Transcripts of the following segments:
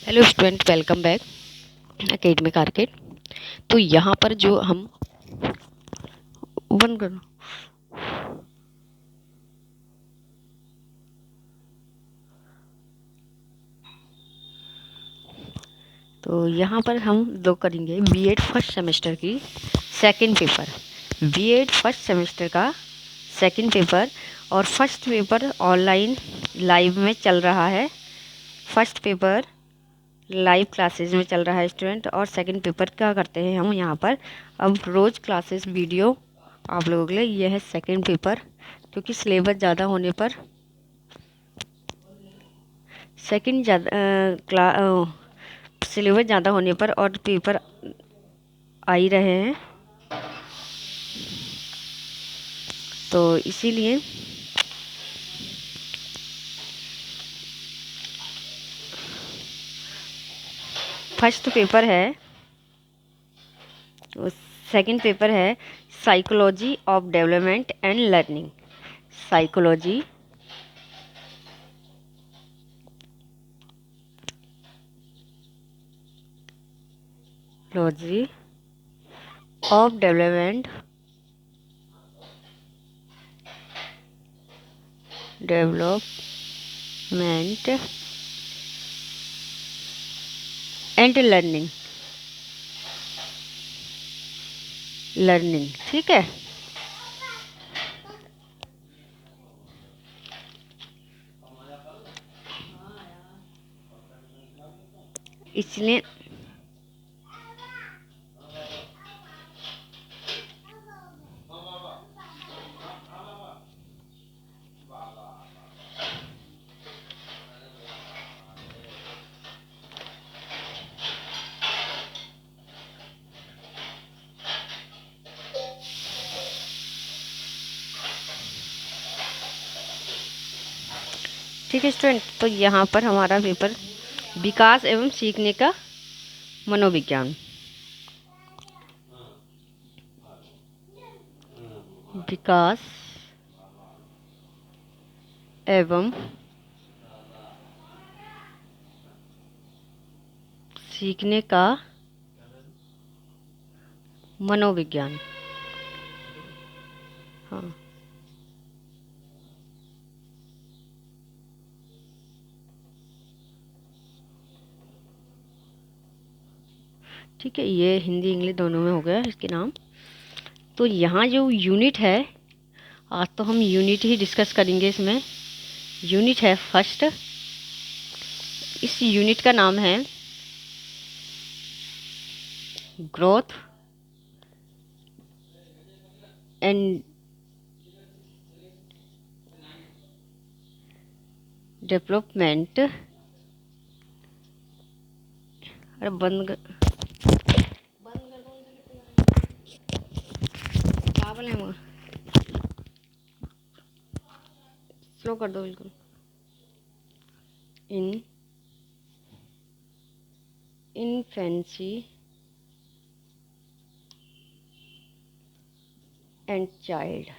Hello student, welcome back academic arcade. तो यहाँ पर जो हम बंद करो तो यहाँ पर हम दो करेंगे बीएड फर्स्ट सेमेस्टर की second paper. BEd first semester का सेकंड पेपर और फर्स्ट पेपर ऑनलाइन लाइव में चल रहा है। फर्स्ट पेपर लाइव क्लासेस में चल रहा है स्टूडेंट, और सेकंड पेपर क्या करते हैं हम यहाँ पर अब रोज़ क्लासेस वीडियो आप लोगों के लिए। यह है सेकंड पेपर, क्योंकि सिलेबस ज़्यादा होने पर सेकंड सिलेबस ज़्यादा होने पर और पेपर आ ही रहे हैं, तो इसीलिए फर्स्ट पेपर है, सेकंड पेपर है psychology of development and learning. Psychology logy of development and learning. ठीक है, इसलिए ठीक है स्टूडेंट। तो यहाँ पर हमारा पेपर विकास एवं सीखने का मनोविज्ञान, विकास एवं सीखने का मनोविज्ञान। हाँ, ठीक है, ये हिंदी इंग्लिश दोनों में हो गया इसके नाम। तो यहाँ जो यूनिट है, आज तो हम यूनिट ही डिस्कस करेंगे। इसमें यूनिट है फर्स्ट, इस यूनिट का नाम है ग्रोथ एंड डेवलपमेंट। अरे बंद कर क्या बोले हम, स्लो कर दो बिल्कुल। इन इन्फेंसी एंड चाइल्डहुड।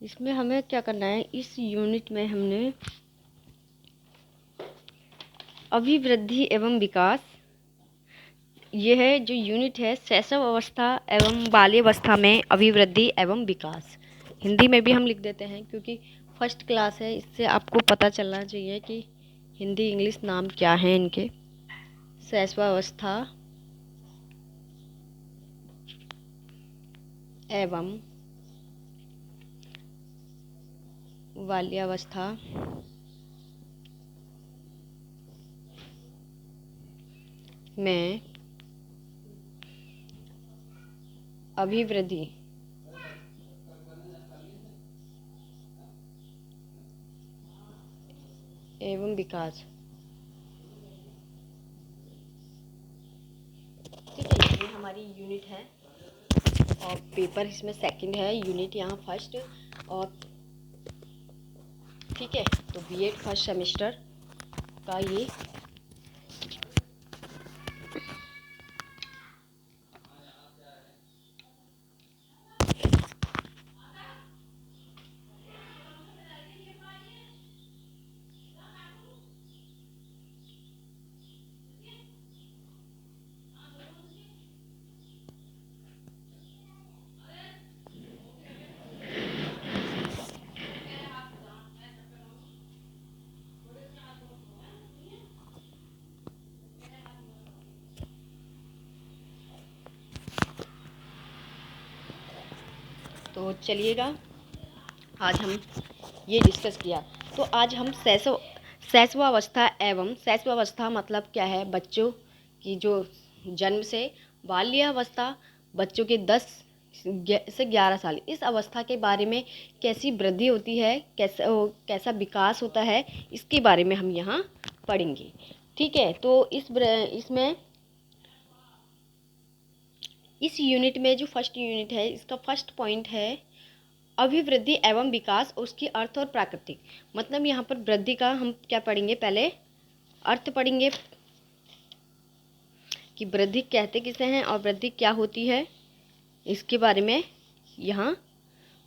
इसमें हमें क्या करना है, इस यूनिट में हमने अभिवृद्धि एवं विकास, ये है जो यूनिट है शैशव अवस्था एवं बाल्यावस्था में अभिवृद्धि एवं विकास। हिंदी में भी हम लिख देते हैं क्योंकि फर्स्ट क्लास है, इससे आपको पता चलना चाहिए कि हिंदी इंग्लिश नाम क्या है इनके। शैशवावस्था एवं बाल्यावस्था में अभिवृद्धि एवं विकास। ठीक है, ये हमारी यूनिट है और पेपर इसमें सेकंड है, यूनिट यहाँ फर्स्ट। और ठीक है, तो बीएड फर्स्ट सेमेस्टर का ये तो चलिएगा, आज हम ये डिस्कस किया। तो आज हम शैशवावस्था एवं शैशवावस्था मतलब क्या है, बच्चों की जो जन्म से बाल्यावस्था, बच्चों के 10 से 11 साल, इस अवस्था के बारे में कैसी वृद्धि होती है, कैसा विकास होता है, इसके बारे में हम यहाँ पढ़ेंगे। ठीक है, तो इस यूनिट में जो फर्स्ट यूनिट है, इसका फर्स्ट पॉइंट है अभिवृद्धि एवं विकास, उसकी अर्थ और प्राकृतिक। मतलब यहाँ पर वृद्धि का हम क्या पढ़ेंगे, पहले अर्थ पढ़ेंगे कि वृद्धि कहते किसे हैं और वृद्धि क्या होती है, इसके बारे में यहाँ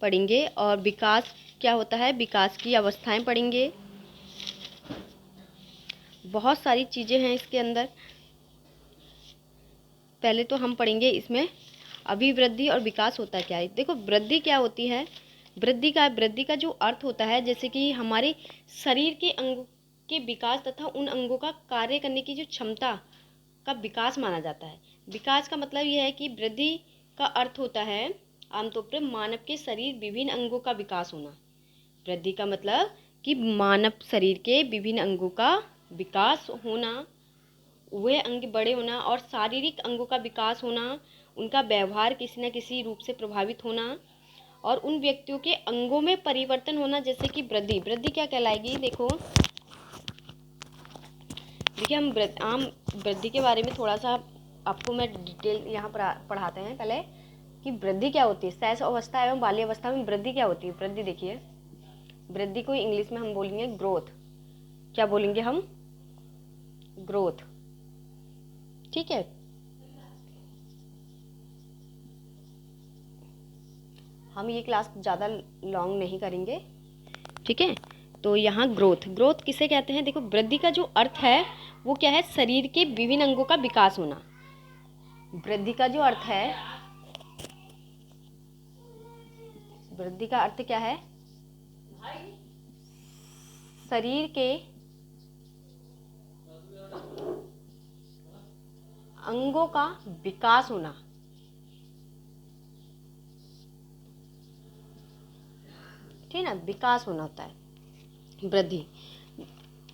पढ़ेंगे। और विकास क्या होता है, विकास की अवस्थाएं पढ़ेंगे। बहुत सारी चीज़ें हैं इसके अंदर। पहले तो हम पढ़ेंगे इसमें अभिवृद्धि और विकास होता क्या है। देखो, वृद्धि क्या होती है, वृद्धि का जो अर्थ होता है, जैसे कि हमारे शरीर के अंगों के विकास तथा उन अंगों का कार्य करने की जो क्षमता का विकास माना जाता है। विकास का मतलब यह है कि वृद्धि का अर्थ होता है आमतौर पर मानव के शरीर विभिन्न अंगों का विकास होना। वृद्धि का मतलब कि मानव शरीर के विभिन्न अंगों का विकास होना, वे अंग बड़े होना और शारीरिक अंगों का विकास होना, उनका व्यवहार किसी न किसी रूप से प्रभावित होना और उन व्यक्तियों के अंगों में परिवर्तन होना, जैसे कि वृद्धि क्या कहलाएगी। देखिए हम आम वृद्धि के बारे में थोड़ा सा आपको मैं डिटेल यहाँ पर पढ़ाते हैं पहले कि वृद्धि क्या होती है। शैशव अवस्था एवं बाल्यावस्था में वृद्धि क्या होती है। वृद्धि देखिए, वृद्धि को इंग्लिश में हम बोलेंगे ग्रोथ। क्या बोलेंगे हम, ग्रोथ। ठीक है, हम ये क्लास ज़्यादा लॉन्ग नहीं करेंगे। ठीक है, तो यहाँ ग्रोथ किसे कहते हैं। देखो, वृद्धि का जो अर्थ है वो क्या है, शरीर के विभिन्न अंगों का विकास होना। वृद्धि का जो अर्थ है, वृद्धि का अर्थ क्या है, शरीर के अंगों का विकास होना। ठीक है ना, विकास होना होता है वृद्धि।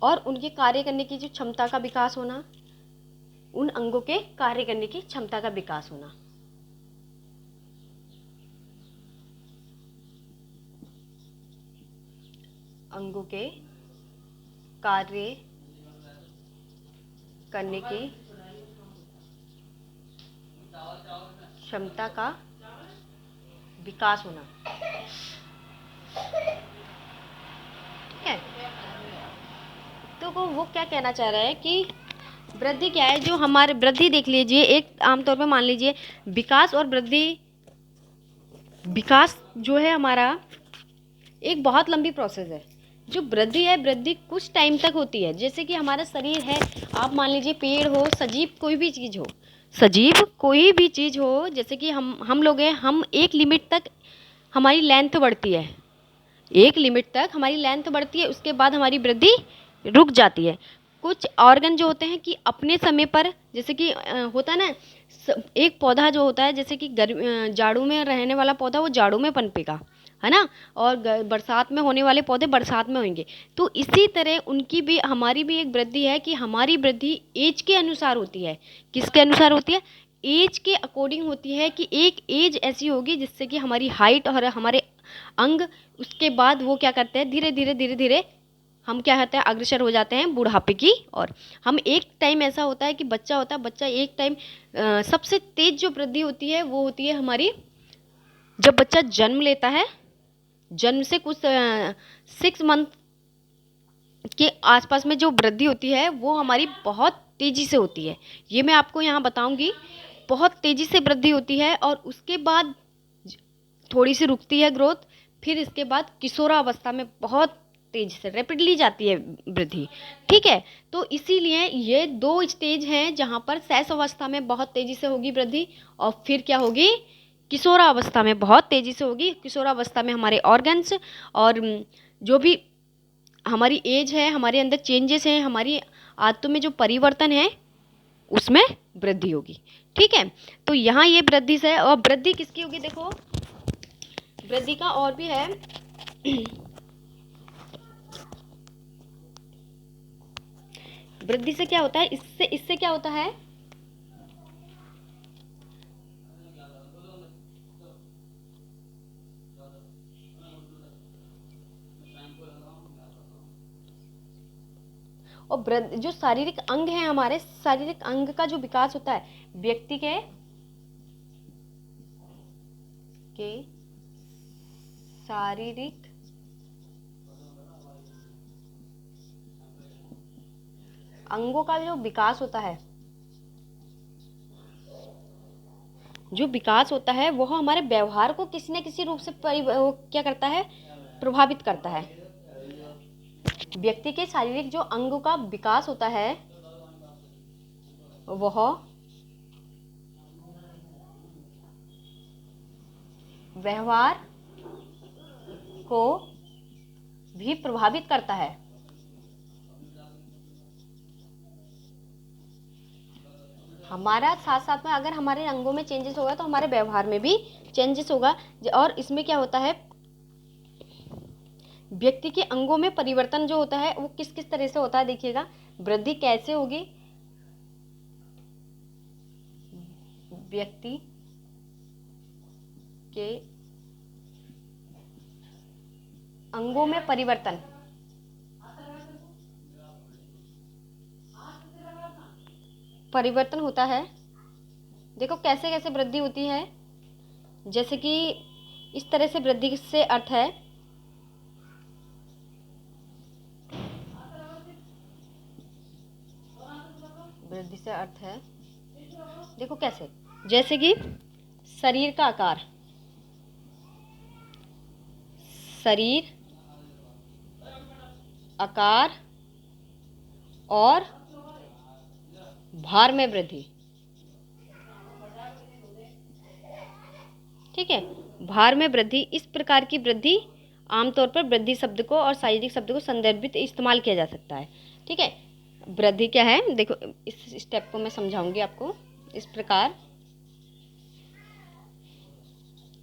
और उनके कार्य करने की जो क्षमता का विकास होना, उन अंगों के कार्य करने की क्षमता का विकास होना। अंगों के कार्य करने की क्षमता का विकास होना। ठीक है, तो वो क्या कहना चाह रहा है कि वृद्धि क्या है, जो हमारे वृद्धि देख लीजिए, एक आमतौर पे मान लीजिए विकास और वृद्धि, विकास जो है हमारा एक बहुत लंबी प्रोसेस है। जो वृद्धि है, वृद्धि कुछ टाइम तक होती है। जैसे कि हमारा शरीर है, आप मान लीजिए पेड़ हो, सजीव कोई भी चीज़ हो, जैसे कि हम लोग हैं, हम एक लिमिट तक हमारी लेंथ बढ़ती है, उसके बाद हमारी वृद्धि रुक जाती है। कुछ ऑर्गन जो होते हैं कि अपने समय पर, जैसे कि होता है ना, एक पौधा जो होता है, जैसे कि जाड़ों में रहने वाला पौधा वो जाड़ों में पनपेगा, है ना, और बरसात में होने वाले पौधे बरसात में होंगे। तो इसी तरह उनकी भी, हमारी भी एक वृद्धि है कि हमारी वृद्धि एज के अनुसार होती है। किसके अनुसार होती है, एज के अकॉर्डिंग होती है। कि एक एज ऐसी होगी जिससे कि हमारी हाइट और हमारे अंग, उसके बाद वो क्या करते हैं, धीरे धीरे हम क्या कहते हैं, अग्रसर हो जाते हैं बुढ़ापे की। और हम एक टाइम ऐसा होता है कि बच्चा एक टाइम सबसे तेज जो वृद्धि होती है वो होती है हमारी, जब बच्चा जन्म लेता है, जन्म से कुछ 6 मंथ के आसपास में जो वृद्धि होती है वो हमारी बहुत तेज़ी से होती है। ये मैं आपको यहाँ बताऊंगी, बहुत तेज़ी से वृद्धि होती है और उसके बाद थोड़ी सी रुकती है ग्रोथ। फिर इसके बाद किशोरावस्था में बहुत तेज़ी से रैपिडली जाती है वृद्धि। ठीक है, तो इसीलिए ये 2 स्टेज हैं जहाँ पर शैशवावस्था में बहुत तेज़ी से होगी वृद्धि और फिर क्या होगी, किशोरावस्था में बहुत तेज़ी से होगी। किशोरावस्था में हमारे ऑर्गन्स और जो भी हमारी एज है, हमारे अंदर चेंजेस हैं, हमारी आदतों में जो परिवर्तन है, उसमें वृद्धि होगी। ठीक है, तो यहाँ ये वृद्धि से, और वृद्धि किसकी होगी, देखो वृद्धि का और भी है। वृद्धि से क्या होता है, इससे क्या होता है, और जो शारीरिक अंग है, हमारे शारीरिक अंग का जो विकास होता है व्यक्ति के शारीरिक अंगों का जो विकास होता है, वह हमारे व्यवहार को किसी न किसी रूप से क्या करता है, प्रभावित करता है। व्यक्ति के शारीरिक जो अंगों का विकास होता है वह व्यवहार को भी प्रभावित करता है। हमारा साथ साथ में अगर हमारे अंगों में चेंजेस होगा तो हमारे व्यवहार में भी चेंजेस होगा। और इसमें क्या होता है, व्यक्ति के अंगों में परिवर्तन जो होता है वो किस किस तरह से होता है, देखिएगा। वृद्धि कैसे होगी, व्यक्ति के अंगों में परिवर्तन, होता है। देखो कैसे कैसे वृद्धि होती है, जैसे कि इस तरह से वृद्धि से अर्थ है, वृद्धि से अर्थ है, देखो कैसे, जैसे कि शरीर का आकार, शरीर आकार और भार में वृद्धि। ठीक है, भार में वृद्धि, इस प्रकार की वृद्धि आमतौर पर वृद्धि शब्द को और शारीरिक शब्द को संदर्भित इस्तेमाल किया जा सकता है। ठीक है, वृद्धि क्या है, देखो इस स्टेप को मैं समझाऊंगी आपको। इस प्रकार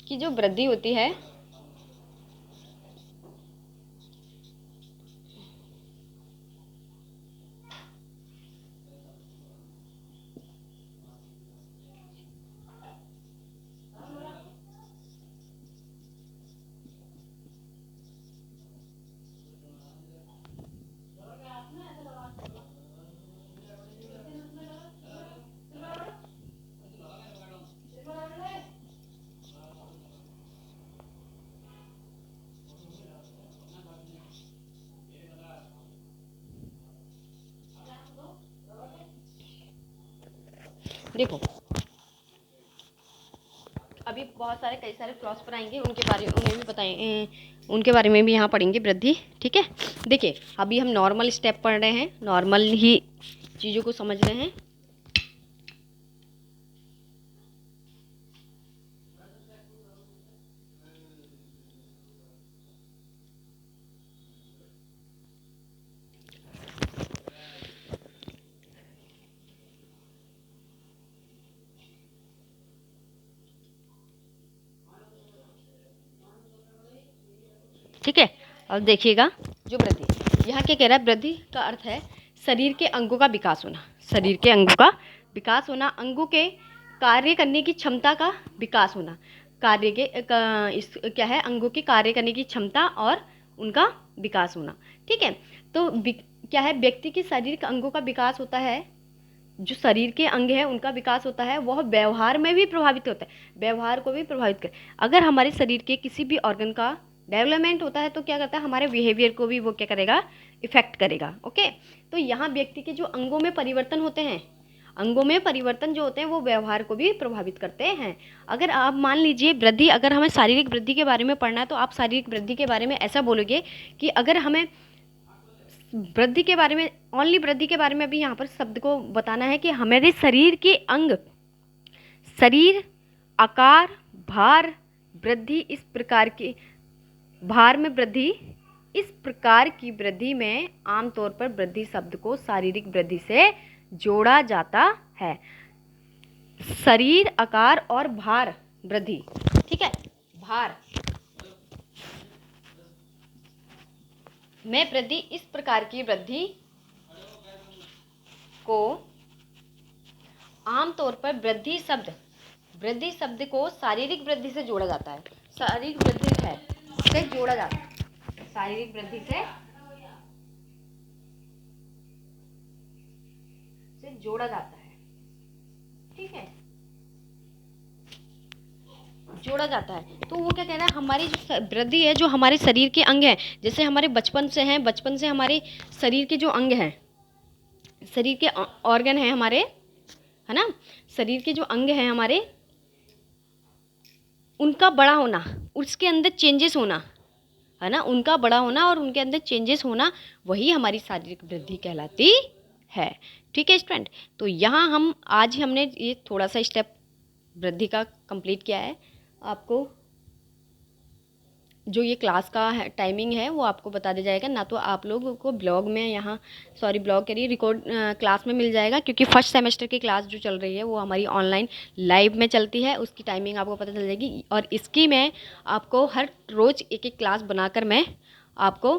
की जो वृद्धि होती है, देखो अभी बहुत सारे कई सारे फिलोसफर आएंगे, उनके बारे में भी यहाँ पढ़ेंगे वृद्धि। ठीक है, देखिए अभी हम नॉर्मल स्टेप पढ़ रहे हैं, नॉर्मल ही चीज़ों को समझ रहे हैं। ठीक है, अब देखिएगा जो वृद्धि यहाँ क्या कह रहा है, वृद्धि का अर्थ है शरीर के अंगों का विकास होना, शरीर के अंगों का विकास होना, अंगों के कार्य करने की क्षमता का विकास होना, क्या है, अंगों के कार्य करने की क्षमता और उनका विकास होना। ठीक है, तो क्या है, व्यक्ति के शारीरिक अंगों का विकास होता है, जो शरीर के अंग है उनका विकास होता है, वह व्यवहार में भी प्रभावित होता है, व्यवहार को भी प्रभावित कर। अगर हमारे शरीर के किसी भी ऑर्गन का डेवलपमेंट होता है तो क्या करता है, हमारे बिहेवियर को भी वो क्या करेगा, इफेक्ट करेगा। ओके, तो यहाँ व्यक्ति के जो अंगों में परिवर्तन होते हैं, अंगों में परिवर्तन जो होते हैं वो व्यवहार को भी प्रभावित करते हैं। अगर आप मान लीजिए वृद्धि, अगर हमें शारीरिक वृद्धि के बारे में पढ़ना है तो आप शारीरिक वृद्धि के बारे में ऐसा बोलोगे कि अगर हमें वृद्धि के बारे में, ओनली वृद्धि के बारे में भी यहाँ पर शब्द को बताना है कि हमारे शरीर के अंग, शरीर आकार, भार, वृद्धि, इस प्रकार की भार में वृद्धि, इस प्रकार की वृद्धि में आमतौर पर वृद्धि शब्द को शारीरिक वृद्धि से जोड़ा जाता है। शरीर आकार और भार वृद्धि। ठीक है, भार में वृद्धि, इस प्रकार की वृद्धि को आमतौर पर वृद्धि शब्द को शारीरिक वृद्धि से जोड़ा जाता है। शारीरिक वृद्धि है से जोड़ा जाता है, शारीरिक वृद्धि से जोड़ा जाता है। ठीक है, जोड़ा जाता है। तो वो क्या कह रहा है, हमारी जो वृद्धि है, जो हमारे शरीर के अंग हैं, जैसे हमारे बचपन से हमारे शरीर के जो अंग हैं, शरीर के ऑर्गन हैं हमारे, है ना, शरीर के जो अंग हैं हमारे, उनका बड़ा होना, उसके अंदर चेंजेस होना, है ना, उनका बड़ा होना और उनके अंदर चेंजेस होना, वही हमारी शारीरिक वृद्धि कहलाती है। ठीक है स्टूडेंट, तो यहाँ हम आज हमने ये थोड़ा सा स्टेप वृद्धि का कंप्लीट किया है। आपको जो ये क्लास का टाइमिंग है वो आपको बता दिया जाएगा, ना तो आप लोगों को ब्लॉग में यहाँ ब्लॉग करिए रिकॉर्ड क्लास में मिल जाएगा, क्योंकि फर्स्ट सेमेस्टर की क्लास जो चल रही है वो हमारी ऑनलाइन लाइव में चलती है, उसकी टाइमिंग आपको पता चल जाएगी। और इसकी मैं आपको हर रोज़ एक एक क्लास बनाकर मैं आपको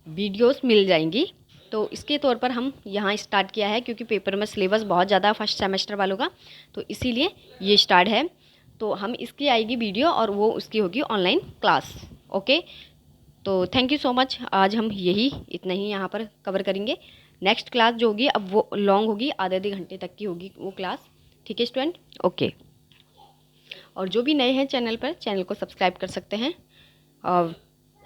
वीडियोस मिल जाएंगी। तो इसके तौर पर हम यहाँ स्टार्ट किया है, क्योंकि पेपर में सिलेबस बहुत ज़्यादा है फर्स्ट सेमेस्टर वालों का, तो इसीलिए ये स्टार्ट है। तो हम इसकी आएगी वीडियो और वो उसकी होगी ऑनलाइन क्लास। ओके, तो थैंक यू सो मच। आज हम यही इतना ही यहाँ पर कवर करेंगे। नेक्स्ट क्लास जो होगी अब वो लॉन्ग होगी, आधे घंटे तक की होगी वो क्लास। ठीक है स्टूडेंट, ओके। और जो भी नए हैं चैनल पर, चैनल को सब्सक्राइब कर सकते हैं और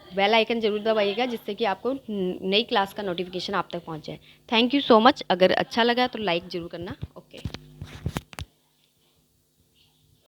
बेल आइकन ज़रूर दबाइएगा, जिससे कि आपको नई क्लास का नोटिफिकेशन आप तक पहुँच जाए। Thank you so much. अगर अच्छा लगा तो लाइक ज़रूर करना। ओके।